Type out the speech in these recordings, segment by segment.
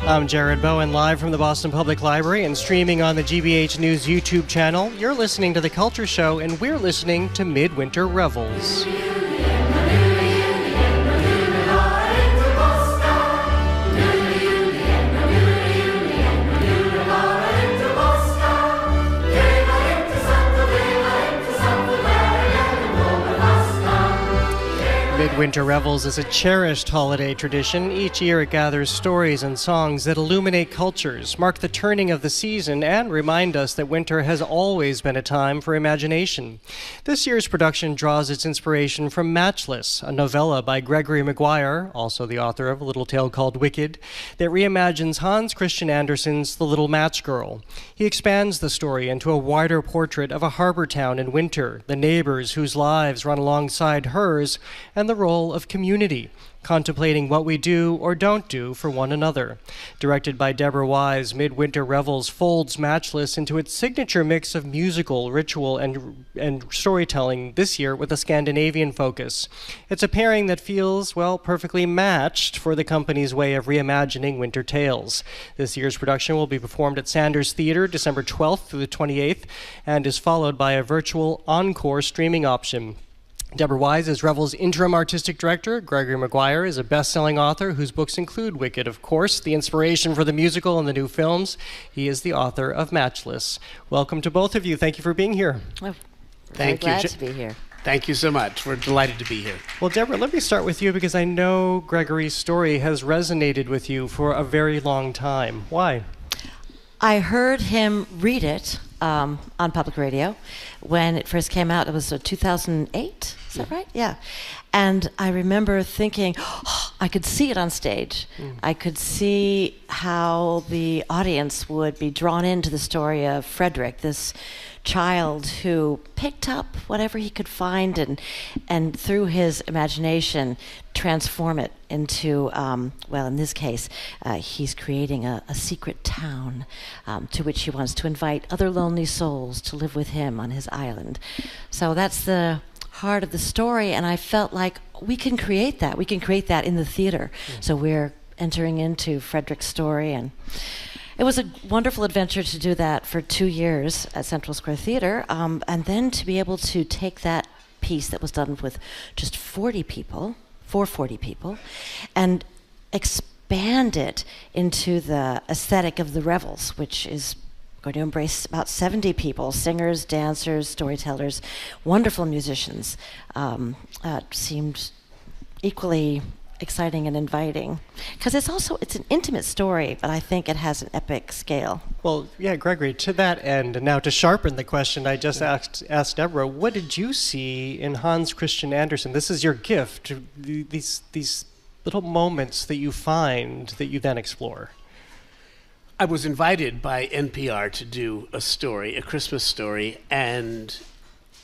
I'm Jared Bowen, live from the Boston Public Library and streaming on the GBH News YouTube channel. You're listening to The Culture Show, and we're listening to Midwinter Revels. Midwinter Revels is a cherished holiday tradition. Each year it gathers stories and songs that illuminate cultures, mark the turning of the season, and remind us that winter has always been a time for imagination. This year's production draws its inspiration from Matchless, a novella by Gregory Maguire, also the author of a little tale called Wicked, that reimagines Hans Christian Andersen's The Little Match Girl. He expands the story into a wider portrait of a harbor town in winter, the neighbors whose lives run alongside hers, and the role of community, contemplating what we do or don't do for one another. Directed by Debra Wise, Midwinter Revels folds Matchless into its signature mix of musical, ritual, and storytelling this year with a Scandinavian focus. It's a pairing that feels, well, perfectly matched for the company's way of reimagining winter tales. This year's production will be performed at Sanders Theatre December 12th through the 28th and is followed by a virtual encore streaming option. Debra Wise is Revels' interim artistic director. Gregory Maguire is a best-selling author whose books include Wicked, of course, the inspiration for the musical and the new films. He is the author of Matchless. Welcome to both of you. Thank you for being here. Oh, Thank you. Glad to be here. Thank you so much. We're delighted to be here. Well, Debra, let me start with you because I know Gregory's story has resonated with you for a very long time. Why? I heard him read it on public radio when it first came out. It was 2008, is that right? Yeah. And I remember thinking, oh, I could see it on stage. I could see how the audience would be drawn into the story of Friedrich, this child who picked up whatever he could find and through his imagination transform it into, well, in this case, he's creating a secret town to which he wants to invite other lonely souls to live with him on his island. So that's the heart of the story, and I felt like we can create that. We can create that in the theater. So we're entering into Friedrich's story, and it was a wonderful adventure to do that for 2 years at Central Square Theater, and then to be able to take that piece that was done with just 40 people, and expand it into the aesthetic of the Revels, which is going to embrace about 70 people, singers, dancers, storytellers, wonderful musicians. Seemed equally exciting and inviting, because it's an intimate story, but I think it has an epic scale. Well, yeah, Gregory, to that end, and now to sharpen the question I just asked Debra, what did you see in Hans Christian Andersen? This is your gift, these little moments that you find that you then explore. I was invited by NPR to do a Christmas story, and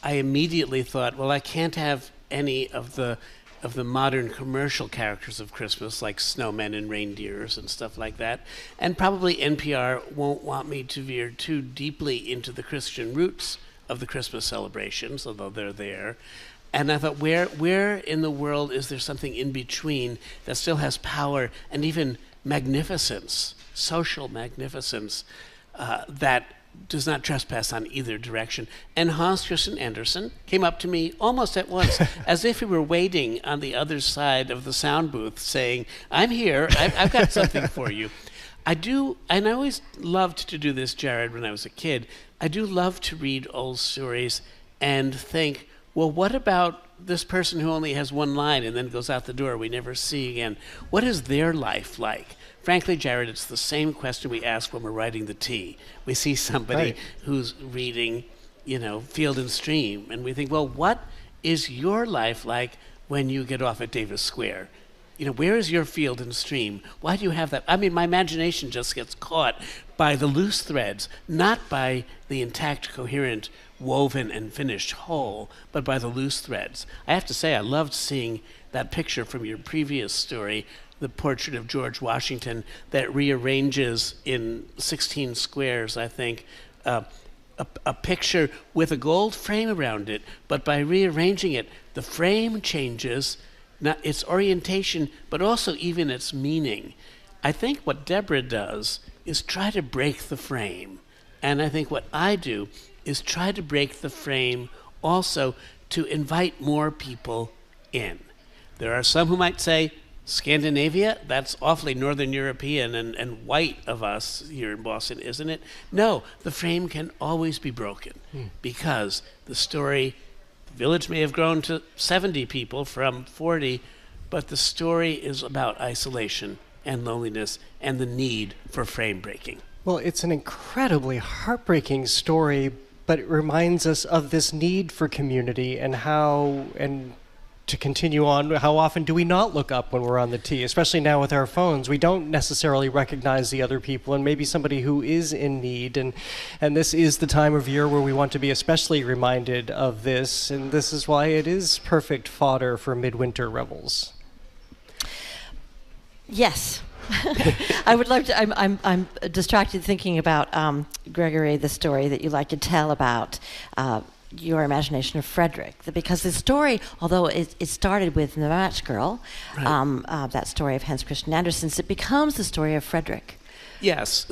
I immediately thought, well, I can't have any of the modern commercial characters of Christmas, like snowmen and reindeers and stuff like that. And probably NPR won't want me to veer too deeply into the Christian roots of the Christmas celebrations, although they're there. And I thought, where in the world is there something in between that still has power and even magnificence, social magnificence, that does not trespass on either direction? And Hans Christian Andersen came up to me almost at once, as if he were waiting on the other side of the sound booth saying, I'm here, I've got something for you. I do, and I always loved to do this, Jared, when I was a kid. I do love to read old stories and think, well, what about this person who only has one line and then goes out the door we never see again? What is their life like? Frankly, Jared, it's the same question we ask when we're writing the tea. We see somebody who's reading, Field and Stream, and we think, well, what is your life like when you get off at Davis Square? Where is your Field and Stream? Why do you have that? I mean, my imagination just gets caught by the loose threads, not by the intact, coherent, woven and finished whole, but by the loose threads. I have to say, I loved seeing that picture from your previous story, the portrait of George Washington that rearranges in 16 squares, I think, a picture with a gold frame around it, but by rearranging it, the frame changes, not its orientation, but also even its meaning. I think what Debra does is try to break the frame. And I think what I do is try to break the frame also to invite more people in. There are some who might say, Scandinavia, that's awfully Northern European and white of us here in Boston, isn't it? No, the frame can always be broken because the story, the village may have grown to 70 people from 40, but the story is about isolation and loneliness and the need for frame breaking. Well, it's an incredibly heartbreaking story, but it reminds us of this need for community and how, and to continue on, how often do we not look up when we're on the T, especially now with our phones? We don't necessarily recognize the other people and maybe somebody who is in need. And this is the time of year where we want to be especially reminded of this. And this is why it is perfect fodder for Midwinter Revels. Yes. I would love to. I'm distracted thinking about Gregory, the story that you like to tell about your imagination of Friedrich, because the story, although it started with the Match Girl, right. That story of Hans Christian Andersen, it becomes the story of Friedrich. Yes,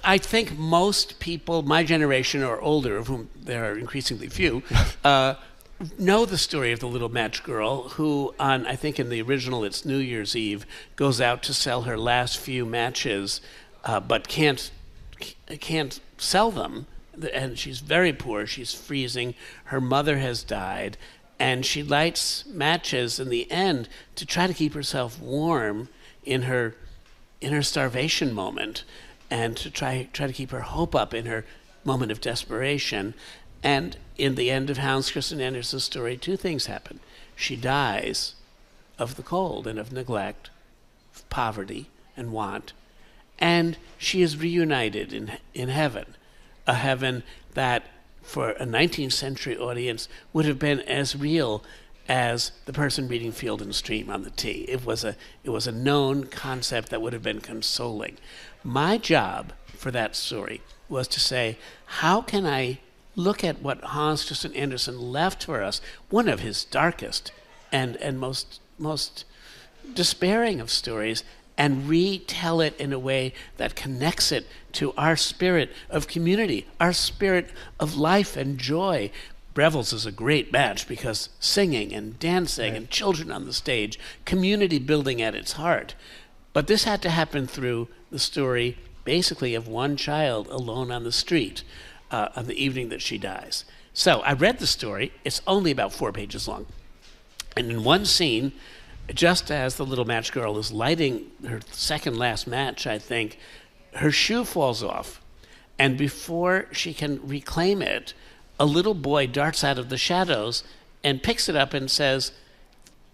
I think most people, my generation or older, of whom there are increasingly few, know the story of the little match girl who, I think in the original it's New Year's Eve, goes out to sell her last few matches, but can't sell them. And she's very poor, she's freezing, her mother has died, and she lights matches in the end to try to keep herself warm in her starvation moment, and to try to keep her hope up in her moment of desperation. And in the end of Hans Christian Andersen's story, two things happen. She dies of the cold and of neglect, of poverty and want, and she is reunited in heaven. A heaven that, for a 19th century audience, would have been as real as the person reading Field and Stream on the T. It was a known concept that would have been consoling. My job for that story was to say, how can I look at what Hans Christian Andersen left for us, one of his darkest and most despairing of stories, and retell it in a way that connects it to our spirit of community, our spirit of life and joy. Revels is a great match because singing and dancing and children on the stage, community building at its heart. But this had to happen through the story, basically, of one child alone on the street on the evening that she dies. So I read the story. It's only about 4 pages long. And in one scene, just as the little match girl is lighting her second last match, I think, her shoe falls off. And before she can reclaim it, a little boy darts out of the shadows and picks it up and says,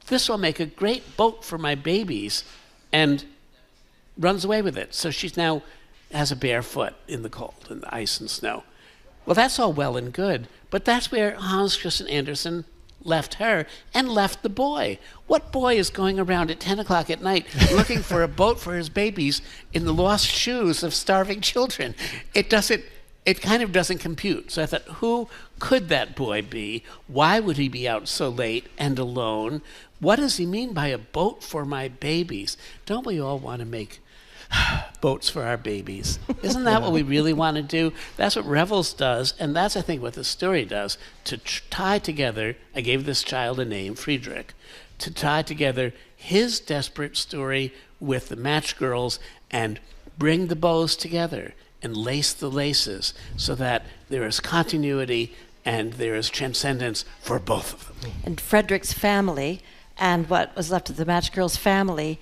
"This will make a great boat for my babies," and runs away with it. So she's now has a bare foot in the cold and the ice and snow. Well, that's all well and good, but that's where Hans Christian Andersen left her and left the boy. What boy is going around at 10 o'clock at night looking for a boat for his babies in the lost shoes of starving children? It kind of doesn't compute. So I thought, who could that boy be? Why would he be out so late and alone? What does he mean by a boat for my babies? Don't we all want to make boats for our babies? Isn't that what we really want to do? That's what Revels does, and that's, I think, what the story does, to tie together, I gave this child a name, Friedrich, to tie together his desperate story with the match girls and bring the bows together and lace the laces so that there is continuity and there is transcendence for both of them. And Friedrich's family and what was left of the match girl's family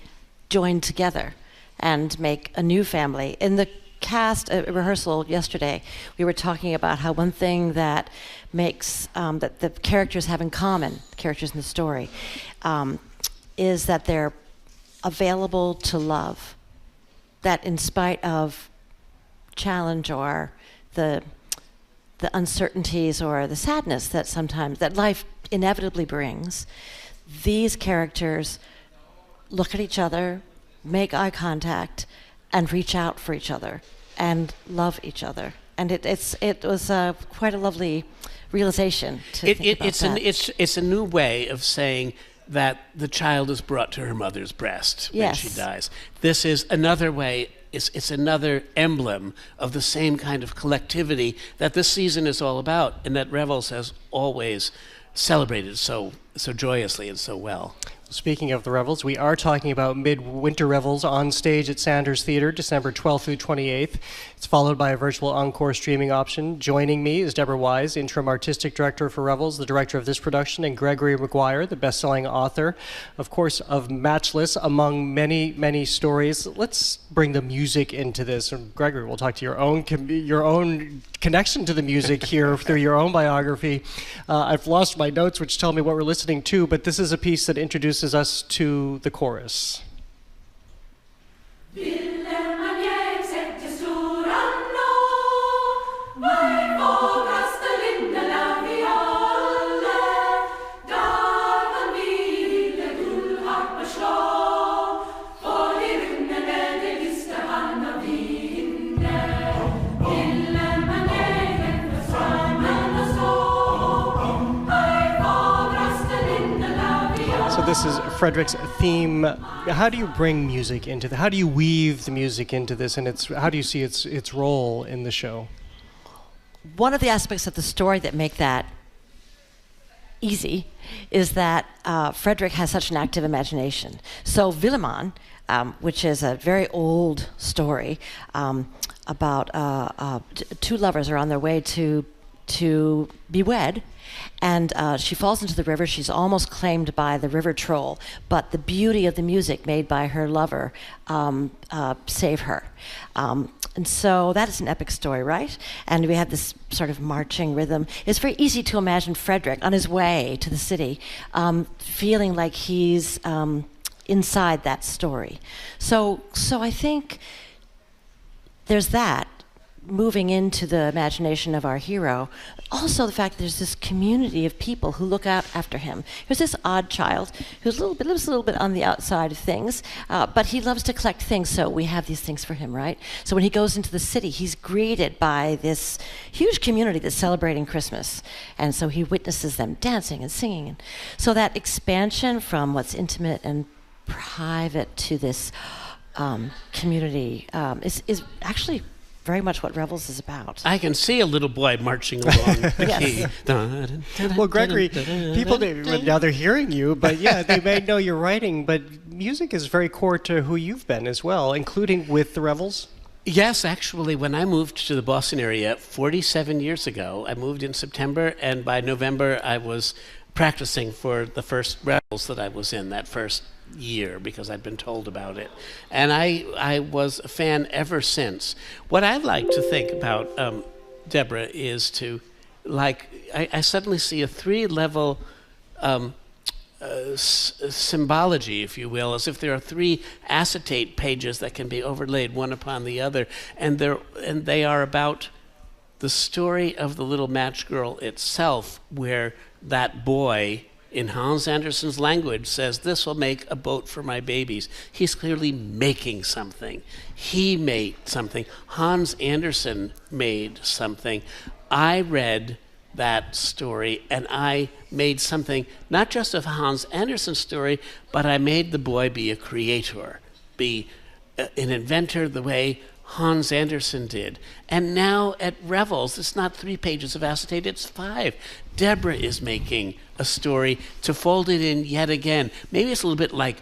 joined together and make a new family. In the cast rehearsal yesterday, we were talking about how one thing that makes, that the characters have in common, characters in the story, is that they're available to love. That in spite of challenge or the uncertainties or the sadness that sometimes, that life inevitably brings, these characters look at each other, make eye contact, and reach out for each other and love each other. And it was quite a lovely realization to think about that. It's a new way of saying that the child is brought to her mother's breast when Yes. she dies. This is another way, it's another emblem of the same kind of collectivity that this season is all about, and that Revels has always celebrated so joyously and so well. Speaking of the Revels, we are talking about Midwinter Revels on stage at Sanders Theatre, December 12th through 28th. It's followed by a virtual encore streaming option. Joining me is Debra Wise, interim artistic director for Revels, the director of this production, and Gregory Maguire, the best-selling author, of course, of Matchless, among many, many stories. Let's bring the music into this. And Gregory, we'll talk to your own connection to the music here through your own biography. I've lost my notes, which tell me what we're listening to, but this is a piece that introduces us to the chorus. This is Friedrich's theme. How do you bring music into how do you weave the music into this, and how do you see its role in the show? One of the aspects of the story that make that easy is that Friedrich has such an active imagination. So Willeman, which is a very old story about two lovers are on their way to be wed, and she falls into the river. She's almost claimed by the river troll, but the beauty of the music made by her lover save her. And so that is an epic story, right? And we have this sort of marching rhythm. It's very easy to imagine Friedrich on his way to the city, feeling like he's inside that story. So I think there's that, moving into the imagination of our hero. Also the fact that there's this community of people who look out after him. There's this odd child who lives a little bit on the outside of things, but he loves to collect things, so we have these things for him, right? So when he goes into the city, he's greeted by this huge community that's celebrating Christmas, and so he witnesses them dancing and singing. And so that expansion from what's intimate and private to this community is actually very much what Revels is about. I can see a little boy marching along the key. Well, Gregory, people, now they're hearing you, but yeah, they may know you're writing, but music is very core to who you've been as well, including with the Revels. Yes, actually, when I moved to the Boston area 47 years ago, I moved in September, and by November I was practicing for the first Revels that I was in that first year because I'd been told about it. And I was a fan ever since. What I like to think about Debra is to, I suddenly see a three-level symbology, if you will, as if there are three acetate pages that can be overlaid one upon the other, and they are about the story of the little match girl itself, where that boy, in Hans Andersen's language, says, "This will make a boat for my babies." He's clearly making something. He made something. Hans Andersen made something. I read that story, and I made something, not just of Hans Andersen's story, but I made the boy be a creator, be an inventor the way Hans Andersen did. And now at Revels, it's not 3 pages of acetate, it's 5. Debra is making a story to fold it in yet again. Maybe it's a little bit like,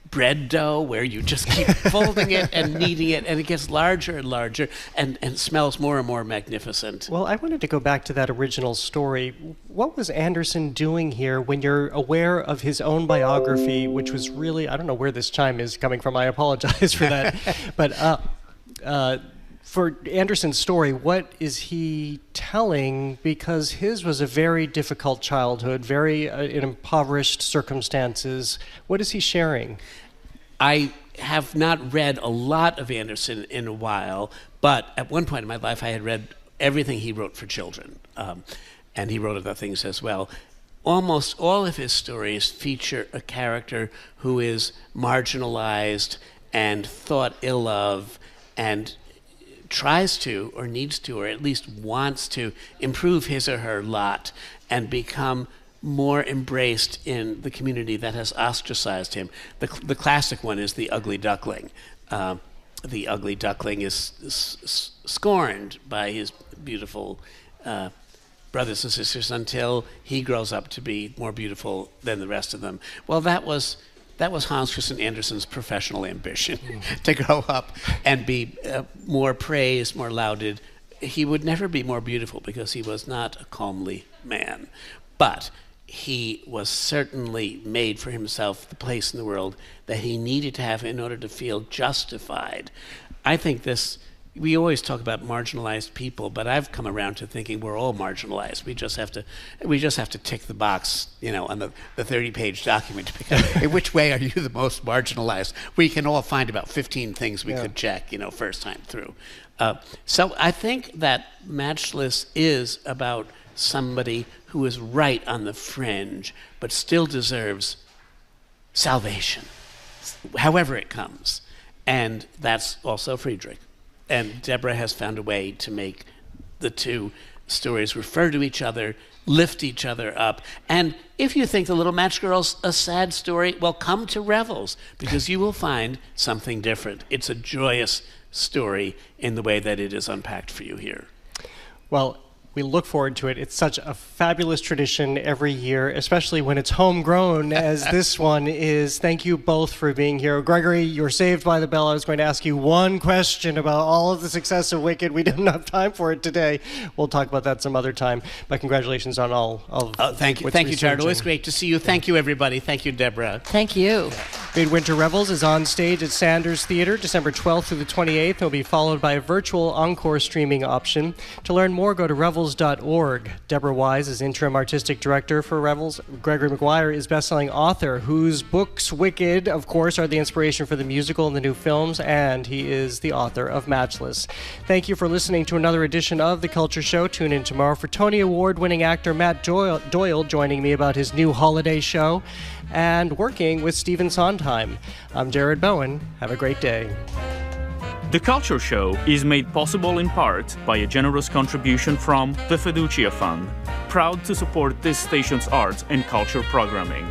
bread dough, where you just keep folding it and kneading it, and it gets larger and larger and smells more and more magnificent. Well, I wanted to go back to that original story. What was Andersen doing here when you're aware of his own biography, which was really, I don't know where this chime is coming from, I apologize for that, but for Andersen's story, what is he telling? Because his was a very difficult childhood, very in impoverished circumstances. What is he sharing? I have not read a lot of Andersen in a while, but at one point in my life I had read everything he wrote for children, and he wrote other things as well. Almost all of his stories feature a character who is marginalized and thought ill of, and tries to, or needs to, or at least wants to improve his or her lot and become more embraced in the community that has ostracized him. The classic one is the ugly duckling. The ugly duckling is scorned by his beautiful brothers and sisters until he grows up to be more beautiful than the rest of them. Well, that was Hans Christian Andersen's professional ambition, to grow up and be more praised, more lauded. He would never be more beautiful because he was not a comely man. But he was certainly made for himself the place in the world that he needed to have in order to feel justified. I think we always talk about marginalized people, but I've come around to thinking we're all marginalized. We just have to tick the box, on the 30-page document to pick out in which way are you the most marginalized. We can all find about 15 things we could check, first time through. So I think that Matchless is about somebody who is right on the fringe, but still deserves salvation, however it comes. And that's also Friedrich. And Debra has found a way to make the two stories refer to each other, lift each other up. And if you think The Little Match Girl's a sad story, well, come to Revels, because you will find something different. It's a joyous story in the way that it is unpacked for you here. Well, we look forward to it. It's such a fabulous tradition every year, especially when it's homegrown as this one is. Thank you both for being here. Gregory, you're saved by the bell. I was going to ask you one question about all of the success of Wicked. We didn't have time for it today. We'll talk about that some other time. But congratulations on all of thank you, Jared. Always great to see you. Thank you, everybody. Thank you, Debra. Thank you. Midwinter Revels is on stage at Sanders Theater December 12th through the 28th. It will be followed by a virtual encore streaming option. To learn more, go to revels.org. Debra Wise is interim artistic director for Revels. Gregory Maguire is bestselling author whose books, Wicked, of course, are the inspiration for the musical and the new films, and he is the author of Matchless. Thank you for listening to another edition of The Culture Show. Tune in tomorrow for Tony Award-winning actor Matt Doyle joining me about his new holiday show and working with Stephen Sondheim. I'm Jared Bowen. Have a great day. The Culture Show is made possible in part by a generous contribution from the Fiducia Fund, proud to support this station's arts and culture programming.